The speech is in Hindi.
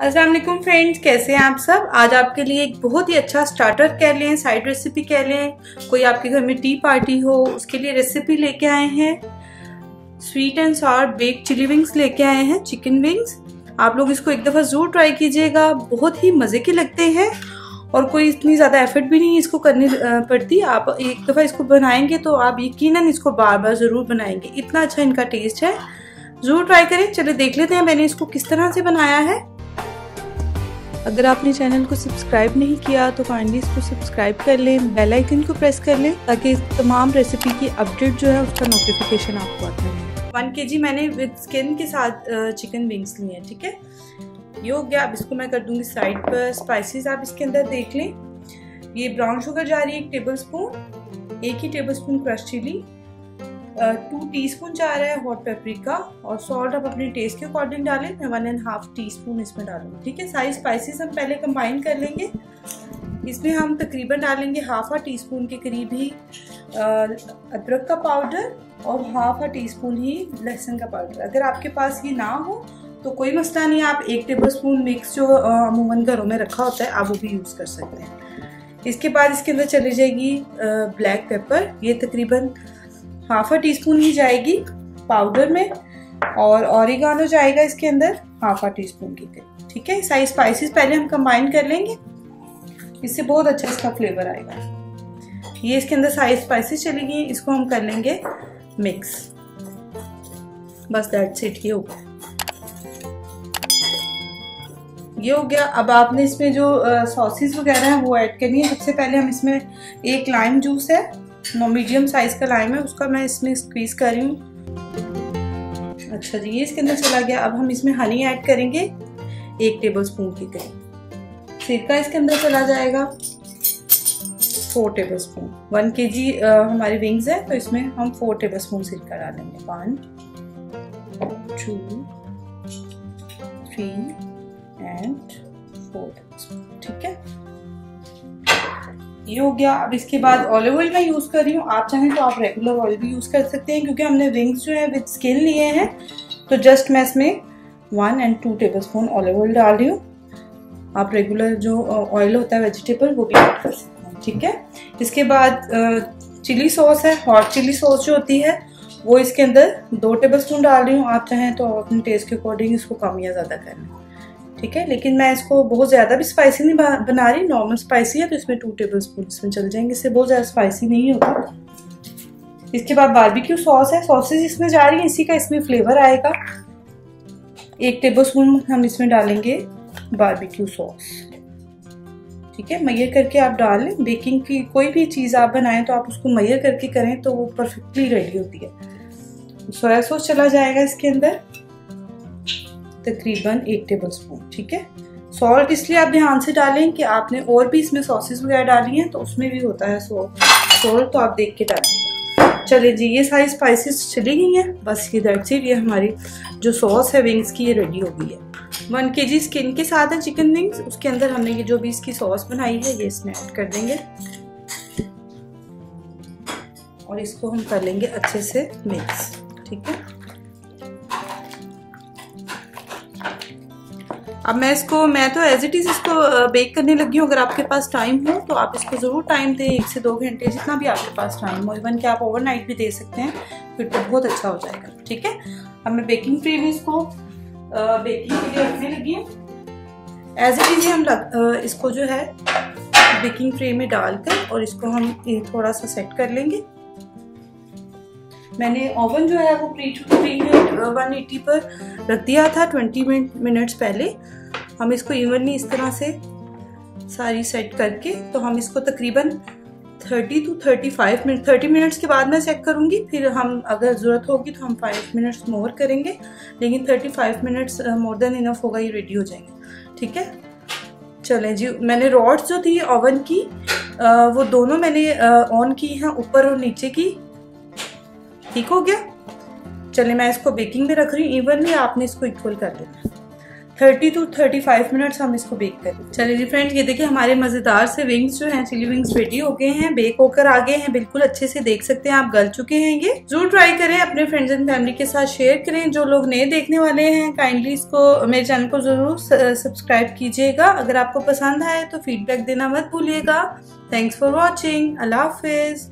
अस्सलाम वालेकुम फ्रेंड्स, कैसे हैं आप सब। आज आपके लिए एक बहुत ही अच्छा स्टार्टर कह लें, साइड रेसिपी कह लें, कोई आपके घर में टी पार्टी हो उसके लिए रेसिपी लेके आए हैं। Sweet and sour bake chilli wings लेके आए हैं, चिकन विंग्स। आप लोग इसको एक दफ़ा ज़रूर ट्राई कीजिएगा, बहुत ही मज़े के लगते हैं और कोई इतनी ज़्यादा एफर्ट भी नहीं इसको करनी पड़ती। आप एक दफ़ा इसको बनाएंगे तो आप यकीनन इसको बार बार ज़रूर बनाएंगे, इतना अच्छा इनका टेस्ट है। ज़रूर ट्राई करें। चलिए देख लेते हैं मैंने इसको किस तरह से बनाया है। अगर आपने चैनल को सब्सक्राइब नहीं किया तो काइंडली इसको सब्सक्राइब कर लें, बेल आइकन को प्रेस कर लें ताकि तमाम रेसिपी की अपडेट जो है उसका नोटिफिकेशन आपको आता रहे। 1 kg मैंने विद स्किन के साथ चिकन विंग्स लिए हैं, ठीक है। ये हो गया। अब इसको मैं कर दूंगी साइड पर। स्पाइसेस आप इसके अंदर देख लें। ये ब्राउन शुगर जा रही है 1 टेबलस्पून, 1 ही टेबलस्पून क्रश चिली, 2 टीस्पून जा रहा है हॉट पेपरिका और सॉल्ट आप अपने टेस्ट के अकॉर्डिंग डालें। मैं 1.5 टीस्पून इसमें डालूंगी, ठीक है। सारी स्पाइसेस हम पहले कंबाइन कर लेंगे। इसमें हम तकरीबन डालेंगे 1/2 टीस्पून के करीब ही अदरक का पाउडर और 1/2 टीस्पून ही लहसुन का पाउडर। अगर आपके पास ये ना हो तो कोई मसला नहीं, आप 1 टेबलस्पून मिक्स जो अमूमन घरों में रखा होता है आप वो भी यूज़ कर सकते हैं। इसके बाद इसके अंदर चली जाएगी ब्लैक पेपर। ये तकरीबन 1/2 टीस्पून ही जाएगी पाउडर में और ऑरिगानो जाएगा इसके अंदर 1/2 टीस्पून की, ठीक है। सारी स्पाइसेस पहले हम कंबाइन कर लेंगे, इससे बहुत अच्छा इसका फ्लेवर आएगा। ये इसके अंदर सारी स्पाइसेस चली गई, इसको हम कर लेंगे मिक्स। बस दैट्स इट, ये हो गया। ये हो गया। अब आपने इसमें जो सॉसेस वगैरह है वो ऐड करनी है। सबसे पहले हम इसमें एक लाइम जूस है, मीडियम साइज का लाइम है, उसका मैं इसमें स्क्वीज कर रही हूँ। अच्छा जी, ये इसके अंदर चला गया। अब हम इसमें हनी ऐड करेंगे 1 टेबलस्पून की करीब। सिरका इसके अंदर चला जाएगा 4 टेबलस्पून। 1 kg हमारी विंग्स है तो इसमें हम 4 टेबलस्पून सिरका डालेंगे। 1 2 3 एंड 4 टेबलस्पून, ठीक है। ये हो गया। अब इसके बाद ऑलिव ऑयल मैं यूज कर रही हूँ। आप चाहें तो आप रेगुलर ऑयल भी यूज कर सकते हैं, क्योंकि हमने विंग्स जो है विद स्किन लिए हैं तो जस्ट मैं इसमें 1 और 2 टेबलस्पून ऑलिव ऑयल डाल रही हूँ। आप रेगुलर जो ऑयल होता है वेजिटेबल वो भी ऐड कर सकते हैं, ठीक है। इसके बाद चिली सॉस है, हॉट चिली सॉस जो होती है वो इसके अंदर 2 टेबलस्पून डाल रही हूँ। आप चाहें तो अपने टेस्ट के अकॉर्डिंग इसको कम या ज़्यादा करना, ठीक है। लेकिन मैं इसको बहुत ज़्यादा भी स्पाइसी नहीं बना रही, नॉर्मल स्पाइसी है तो इसमें 2 टेबलस्पून इसमें चल जाएंगे, इससे बहुत ज़्यादा स्पाइसी नहीं होता। इसके बाद बारबेक्यू सॉस है, सॉसेज इसमें जा रही है, इसी का इसमें फ्लेवर आएगा। 1 टेबलस्पून हम इसमें डालेंगे बारबेक्यू सॉस, ठीक है। मैयर करके आप डाल लें। बेकिंग की कोई भी चीज़ आप बनाएं तो आप उसको मैयर करके करें तो वो परफेक्टली रेडी होती है। सोया सॉस चला जाएगा इसके अंदर तकरीबन 1 टेबलस्पून, ठीक है। सॉल्ट इसलिए आप ध्यान से डालें कि आपने और भी इसमें सॉसेस वगैरह डाली हैं तो उसमें भी होता है सॉल्ट, तो आप देख के डालिएगा। चलिए जी, ये सारी स्पाइसेस चली गई हैं। बस ये दैट्स इट। ये हमारी जो सॉस है विंग्स की ये रेडी हो गई है। 1 kg स्किन के साथ है चिकन विंग्स, उसके अंदर हमने ये जो भी इसकी सॉस बनाई है ये इसमें ऐड कर देंगे और इसको हम कर लेंगे अच्छे से मिक्स, ठीक है। अब मैं तो एज इट इज इसको बेक करने लगी हूँ। अगर आपके पास टाइम हो तो आप इसको ज़रूर टाइम दें, 1 से 2 घंटे, जितना भी आपके पास टाइम हो। इवन कि आप ओवरनाइट भी दे सकते हैं, फिर तो बहुत अच्छा हो जाएगा, ठीक है। अब मैं बेकिंग ट्रे में इसको बेकिंग के लिए रखने लगी हूँ। एज इट इज हम इसको जो है बेकिंग ट्रे में डालकर और इसको हम थोड़ा सा सेट कर लेंगे। मैंने ओवन जो है वो प्रीहीट 180 पर रख दिया था 20 मिनट्स पहले। हम इसको इवनली इस तरह से सारी सेट करके तो हम इसको तकरीबन 30 to 35 मिनट 30 मिनट्स के बाद मैं चेक करूँगी। फिर हम अगर ज़रूरत होगी तो हम 5 मिनट्स मोर करेंगे, लेकिन 35 मिनट्स मोर देन इनफ होगा, ये रेडी हो जाएंगे, ठीक है। चलें जी, मैंने रॉड्स जो थी ओवन की वो दोनों मैंने ऑन की हैं, ऊपर और नीचे की, ठीक हो गया। चलिए मैं इसको बेकिंग में रख रही हूँ इवनली, आपने इसको इक्वल कर लेना। 30 to 35 मिनट्स हम इसको बेक करें। चलिए जी फ्रेंड्स, ये देखिए हमारे मजेदार से विंग्स जो हैं, चिली विंग्स रेडी हो गए हैं, बेक होकर आ गए हैं, बिल्कुल अच्छे से देख सकते हैं आप, गल चुके हैं। ये जरूर ट्राई करें, अपने फ्रेंड्स एंड फैमिली के साथ शेयर करें। जो लोग नए देखने वाले हैं काइंडली इसको, मेरे चैनल को जरूर सब्सक्राइब कीजिएगा। अगर आपको पसंद आए तो फीडबैक देना मत भूलिएगा। Thanks for watching. Allah Hafiz.